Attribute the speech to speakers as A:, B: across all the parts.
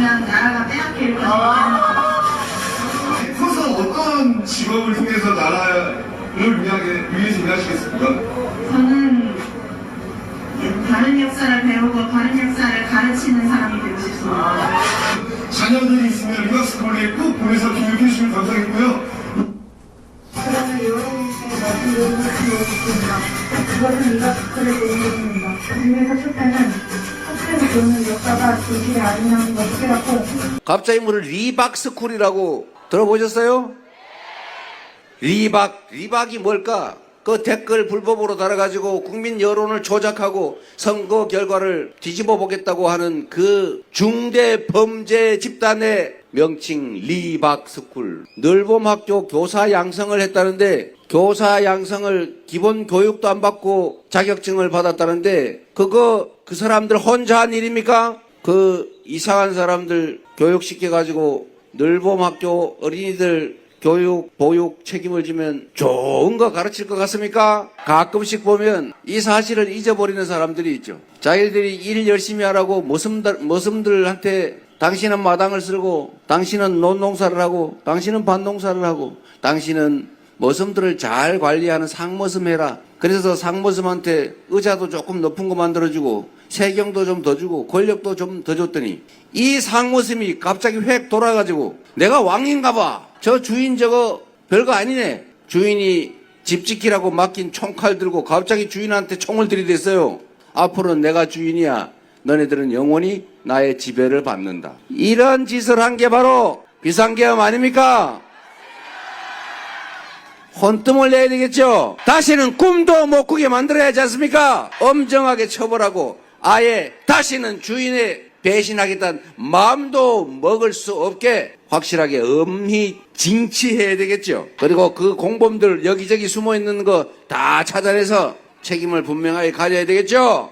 A: 그냥 나라가 빼앗길 것이다.
B: 앞으로서 어떤 직업을 통해서 나라를 위해서 일하시겠습니까?
A: 저는 다른 역사를 배우고 다른 역사를 가르치는 사람이 되고 싶습니다.
B: 자녀들이 있으면 리박스쿨에 꼭 보내서 교육해 주시면 감사하겠고요.
A: 그러면 요원님께 말씀드리고 싶습니다. 그것은 리박스쿨의 도움입니다. 국내 사출 때는 학생을 배우는 역사가 진실이 아니냐는 것을 깨닫고
C: 갑자기 뭐를 리박스쿨이라고 들어보셨어요? 리박이 뭘까? 그 댓글 불법으로 달아가지고 국민 여론을 조작하고 선거 결과를 뒤집어 보겠다고 하는 그 중대 범죄 집단의 명칭 리박스쿨. 늘봄학교 교사 양성을 했다는데 교사 양성을 기본 교육도 안 받고 자격증을 받았다는데 그거 그 사람들 혼자 한 일입니까? 그 이상한 사람들 교육시켜가지고 늘봄학교 어린이들 교육, 보육 책임을 지면 좋은 거 가르칠 것 같습니까? 가끔씩 보면 이 사실을 잊어버리는 사람들이 있죠. 자기들이 일 열심히 하라고 머슴들한테 당신은 마당을 쓸고 당신은 논농사를 하고 당신은 밭농사를 하고 당신은 머슴들을 잘 관리하는 상머슴 해라. 그래서 상머슴한테 의자도 조금 높은 거 만들어주고 세경도 좀 더 주고 권력도 좀 더 줬더니 이 상머슴이 갑자기 획 돌아가지고 내가 왕인가 봐. 저 주인 저거 별거 아니네. 주인이 집 지키라고 맡긴 총칼 들고 갑자기 주인한테 총을 들이댔어요. 앞으로는 내가 주인이야. 너네들은 영원히 나의 지배를 받는다. 이런 짓을 한 게 바로 비상계엄 아닙니까? 혼뜸을 내야 되겠죠. 다시는 꿈도 못 꾸게 만들어야 하지 않습니까? 엄정하게 처벌하고 아예 다시는 주인의 배신하겠다는 마음도 먹을 수 없게 확실하게 엄히 징치해야 되겠죠. 그리고 그 공범들 여기저기 숨어있는 거 다 찾아내서 책임을 분명하게 가져야 되겠죠.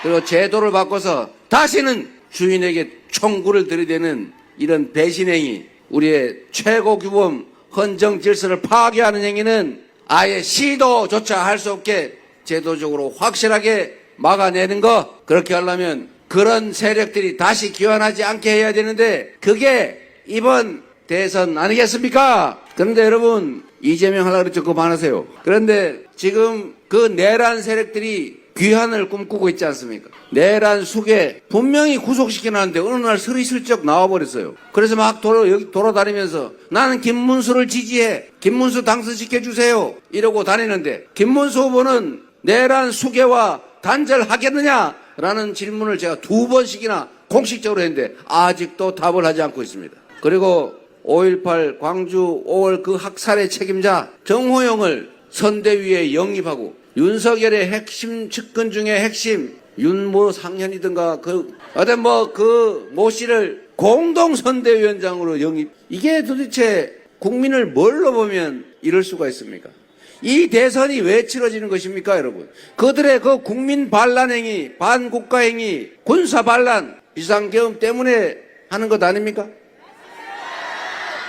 C: 그리고 제도를 바꿔서 다시는 주인에게 총구를 들이대는 이런 배신행위, 우리의 최고 규범 헌정 질서를 파괴하는 행위는 아예 시도조차 할 수 없게 제도적으로 확실하게 막아내는 거. 그렇게 하려면 그런 세력들이 다시 기원하지 않게 해야 되는데 그게 이번 대선 아니겠습니까? 그런데 여러분 이재명 하려고 그랬죠. 그만하세요. 그런데 지금 그 내란 세력들이 귀환을 꿈꾸고 있지 않습니까? 내란 숙에 분명히 구속시켜놨는데 어느 날 스리슬쩍 나와버렸어요. 그래서 막 여기 돌아다니면서 나는 김문수를 지지해. 김문수 당선시켜주세요. 이러고 다니는데 김문수 후보는 내란 수계와 단절하겠느냐? 라는 질문을 제가 2번씩이나 공식적으로 했는데 아직도 답을 하지 않고 있습니다. 그리고 5.18 광주 5월 그 학살의 책임자 정호영을 선대위에 영입하고 윤석열의 핵심 측근 중에 핵심 윤모 상현이든가 어떤 그 모 씨를 공동선대위원장으로 영입. 이게 도대체 국민을 뭘로 보면 이럴 수가 있습니까? 이 대선이 왜 치러지는 것입니까, 여러분? 그들의 그 국민 반란행위, 반국가행위, 군사반란, 비상계엄 때문에 하는 것 아닙니까?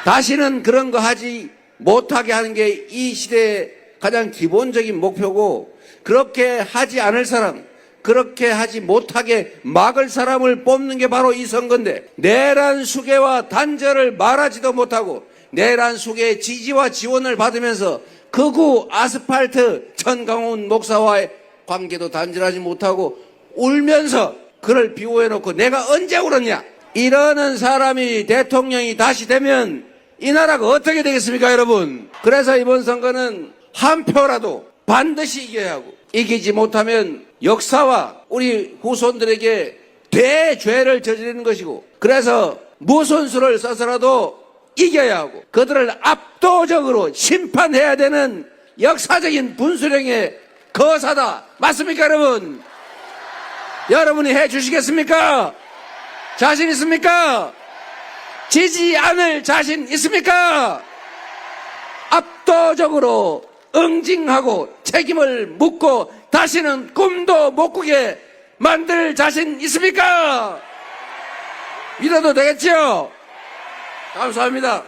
C: 다시는 그런 거 하지 못하게 하는 게 이 시대의 가장 기본적인 목표고, 그렇게 하지 않을 사람, 그렇게 하지 못하게 막을 사람을 뽑는 게 바로 이 선거인데, 내란 수계와 단절을 말하지도 못하고 내란 수계의 지지와 지원을 받으면서 극우 아스팔트 전강훈 목사와의 관계도 단절하지 못하고 울면서 그를 비호해놓고 내가 언제 울었냐, 이러는 사람이 대통령이 다시 되면 이 나라가 어떻게 되겠습니까, 여러분? 그래서 이번 선거는 한 표라도 반드시 이겨야 하고, 이기지 못하면 역사와 우리 후손들에게 대죄를 저지르는 것이고, 그래서 무슨 수를 써서라도 이겨야 하고 그들을 압도적으로 심판해야 되는 역사적인 분수령의 거사다. 맞습니까, 여러분? 여러분이 해주시겠습니까? 자신 있습니까? 지지 않을 자신 있습니까? 압도적으로 응징하고 책임을 묻고 다시는 꿈도 못 꾸게 만들 자신 있습니까? 믿어도 되겠죠? 감사합니다.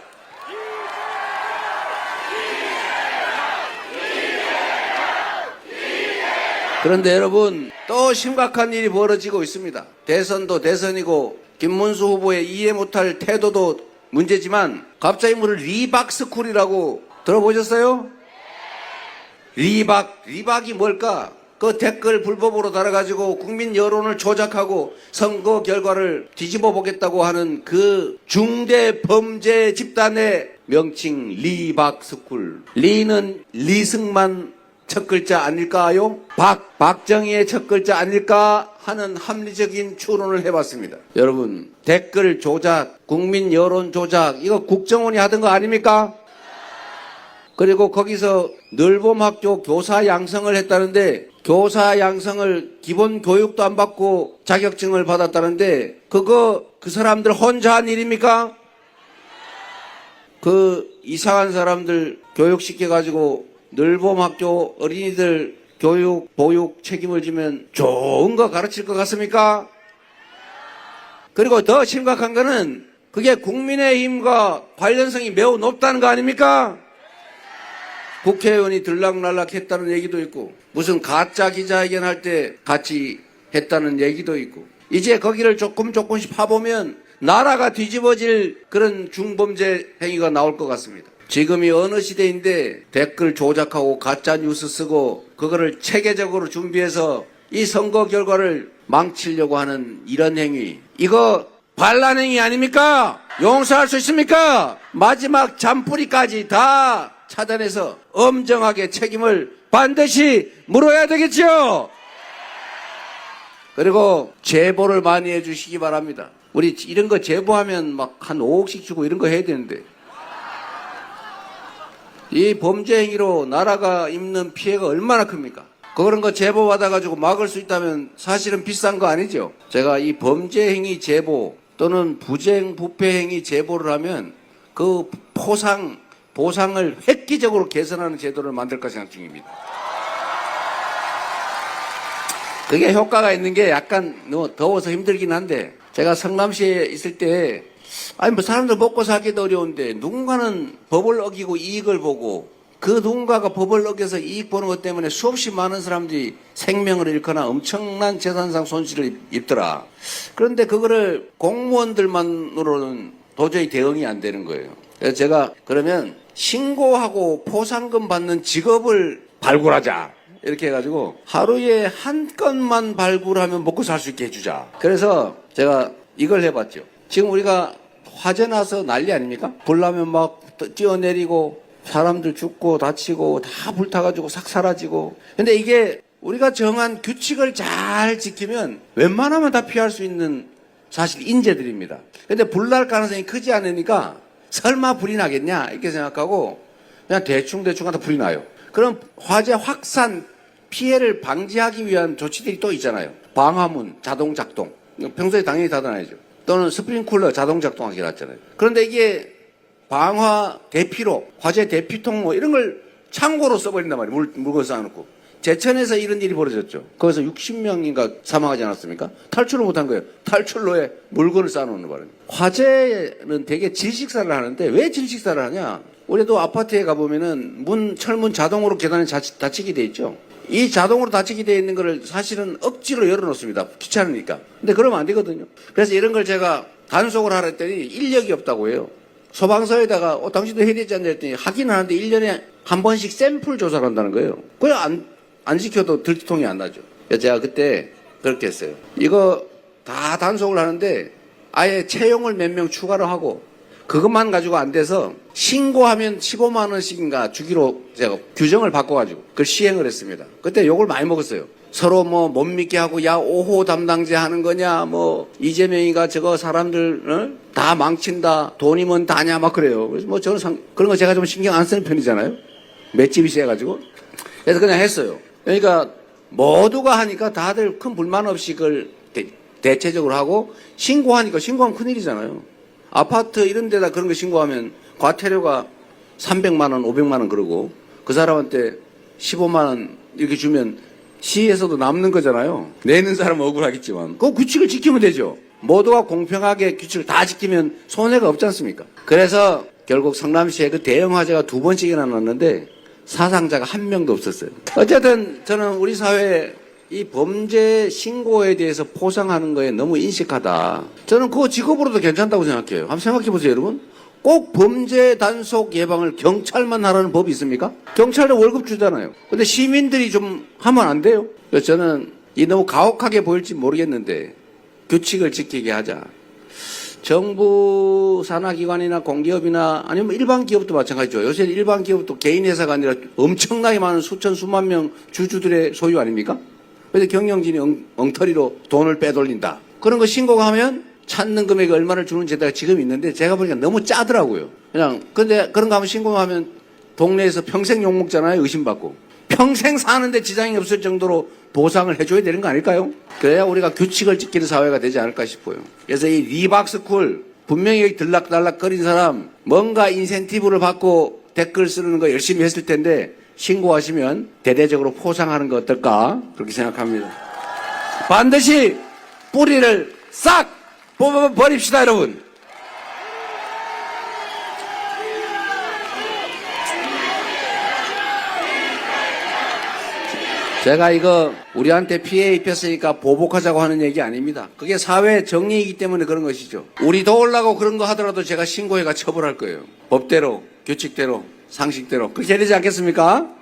C: 그런데 여러분, 또 심각한 일이 벌어지고 있습니다. 대선도 대선이고 김문수 후보의 이해 못할 태도도 문제지만 갑자기 뭐를 리박스쿨이라고 들어보셨어요? 리박이 뭘까? 그 댓글 불법으로 달아가지고 국민 여론을 조작하고 선거 결과를 뒤집어 보겠다고 하는 그 중대 범죄 집단의 명칭 리박스쿨. 리는 리승만 첫 글자 아닐까요? 박정희의 첫 글자 아닐까 하는 합리적인 추론을 해봤습니다. 여러분, 댓글 조작, 국민 여론 조작, 이거 국정원이 하던 거 아닙니까? 그리고 거기서 늘봄학교 교사 양성을 했다는데, 교사 양성을 기본 교육도 안 받고 자격증을 받았다는데, 그거 그 사람들 혼자 한 일입니까? 그 이상한 사람들 교육시켜가지고 늘봄학교 어린이들 교육, 보육 책임을 지면 좋은 거 가르칠 것 같습니까? 그리고 더 심각한 거는 그게 국민의힘과 관련성이 매우 높다는 거 아닙니까? 국회의원이 들락날락 했다는 얘기도 있고, 무슨 가짜 기자회견 할 때 같이 했다는 얘기도 있고, 이제 거기를 조금씩 파보면 나라가 뒤집어질 그런 중범죄 행위가 나올 것 같습니다. 지금이 어느 시대인데 댓글 조작하고 가짜 뉴스 쓰고 그거를 체계적으로 준비해서 이 선거 결과를 망치려고 하는 이런 행위, 이거 반란 행위 아닙니까? 용서할 수 있습니까? 마지막 잔뿌리까지 다 차단해서 엄정하게 책임을 반드시 물어야 되겠죠. 그리고 제보를 많이 해주시기 바랍니다. 우리 이런 거 제보하면 막 한 5억씩 주고 이런 거 해야 되는데, 이 범죄 행위로 나라가 입는 피해가 얼마나 큽니까? 그런 거 제보 받아가지고 막을 수 있다면 사실은 비싼 거 아니죠? 제가 이 범죄 행위 제보 또는 부정 부패 행위 제보를 하면 그 보상을 획기적으로 개선하는 제도를 만들까 생각 중입니다. 그게 효과가 있는 게 약간 더워서 힘들긴 한데, 제가 성남시에 있을 때 뭐 사람들 먹고 살기도 어려운데 누군가는 법을 어기고 이익을 보고, 그 누군가가 법을 어겨서 이익 보는 것 때문에 수없이 많은 사람들이 생명을 잃거나 엄청난 재산상 손실을 입더라. 그런데 그거를 공무원들만으로는 도저히 대응이 안 되는 거예요. 그래서 제가 그러면 신고하고 포상금 받는 직업을 발굴하자, 이렇게 해가지고 하루에 한 건만 발굴하면 먹고 살 수 있게 해주자. 그래서 제가 이걸 해봤죠. 지금 우리가 화재 나서 난리 아닙니까? 불 나면 막 뛰어내리고 사람들 죽고 다치고 다 불타가지고 싹 사라지고. 근데 이게 우리가 정한 규칙을 잘 지키면 웬만하면 다 피할 수 있는 사실 인재들입니다. 근데 불 날 가능성이 크지 않으니까 설마 불이 나겠냐 이렇게 생각하고 그냥 대충 하다 불이 나요. 그럼 화재 확산 피해를 방지하기 위한 조치들이 또 있잖아요. 방화문 자동 작동, 평소에 당연히 닫아놔야죠. 또는 스프링쿨러 자동 작동하기 놨잖아요. 그런데 이게 방화 대피로, 화재 대피통 뭐 이런 걸 창고로 써버린단 말이에요. 물건 쌓아놓고. 제천에서 이런 일이 벌어졌죠. 거기서 60명인가 사망하지 않았습니까? 탈출을 못한 거예요. 탈출로에 물건을 쌓아놓는 바람에. 화재는 되게 질식사를 하는데 왜 질식사를 하냐? 우리도 아파트에 가보면은 철문 자동으로 계단에 닫히게 돼 있죠. 이 자동으로 닫히게 돼 있는 거를 사실은 억지로 열어놓습니다. 귀찮으니까. 근데 그러면 안 되거든요. 그래서 이런 걸 제가 단속을 하라 했더니 인력이 없다고 해요. 소방서에다가 당신도 해야 되지 않냐 했더니 하긴 하는데 1년에 한 번씩 샘플 조사를 한다는 거예요. 그냥 안 지켜도 들통이 안 나죠. 그래서 제가 그때 그렇게 했어요. 이거 다 단속을 하는데 아예 채용을 몇 명 추가로 하고 그것만 가지고 안 돼서 신고하면 15만 원씩인가 주기로 제가 규정을 바꿔가지고 그걸 시행을 했습니다. 그때 욕을 많이 먹었어요. 서로 못 믿게 하고 야 5호 담당제 하는 거냐 이재명이가 저거 사람들 다 망친다 돈이면 다냐 막 그래요. 그래서 저는 그런 거 제가 좀 신경 안 쓰는 편이잖아요. 맷집이 세가지고. 그래서 그냥 했어요. 그러니까 모두가 하니까 다들 큰 불만 없이 그걸 대체적으로 하고 신고하니까 신고하면 큰일이잖아요. 아파트 이런 데다 그런 거 신고하면 과태료가 300만 원, 500만 원 그러고 그 사람한테 15만 원 이렇게 주면 시에서도 남는 거잖아요. 내는 사람은 억울하겠지만 그 규칙을 지키면 되죠. 모두가 공평하게 규칙을 다 지키면 손해가 없지 않습니까? 그래서 결국 성남시에 그 대형 화재가 2번씩이나 났는데 사상자가 한 명도 없었어요. 어쨌든 저는 우리 사회에 이 범죄 신고에 대해서 포상하는 거에 너무 인식하다. 저는 그거 직업으로도 괜찮다고 생각해요. 한번 생각해 보세요, 여러분. 꼭 범죄 단속 예방을 경찰만 하라는 법이 있습니까? 경찰도 월급 주잖아요. 근데 시민들이 좀 하면 안 돼요? 그래서 저는 이 너무 가혹하게 보일지 모르겠는데 규칙을 지키게 하자. 정부 산하기관이나 공기업이나 아니면 일반 기업도 마찬가지죠. 요새는 일반 기업도 개인 회사가 아니라 엄청나게 많은 수천 수만 명 주주들의 소유 아닙니까? 그래서 경영진이 엉터리로 돈을 빼돌린다. 그런 거 신고하면 찾는 금액이 얼마를 주는 제도가 지금 있는데 제가 보니까 너무 짜더라고요. 근데 그런 거 하면 신고하면 동네에서 평생 욕먹잖아요. 의심받고. 평생 사는데 지장이 없을 정도로 보상을 해줘야 되는 거 아닐까요? 그래야 우리가 규칙을 지키는 사회가 되지 않을까 싶어요. 그래서 이 리박스쿨 분명히 여기 들락달락거린 사람 뭔가 인센티브를 받고 댓글 쓰는 거 열심히 했을 텐데 신고하시면 대대적으로 포상하는 거 어떨까 그렇게 생각합니다. 반드시 뿌리를 싹 뽑아버립시다, 여러분. 제가 이거 우리한테 피해 입혔으니까 보복하자고 하는 얘기 아닙니다. 그게 사회 정의이기 때문에 그런 것이죠. 우리 도우려고 그런 거 하더라도 제가 신고해가 처벌할 거예요. 법대로, 규칙대로, 상식대로. 그렇게 되지 않겠습니까?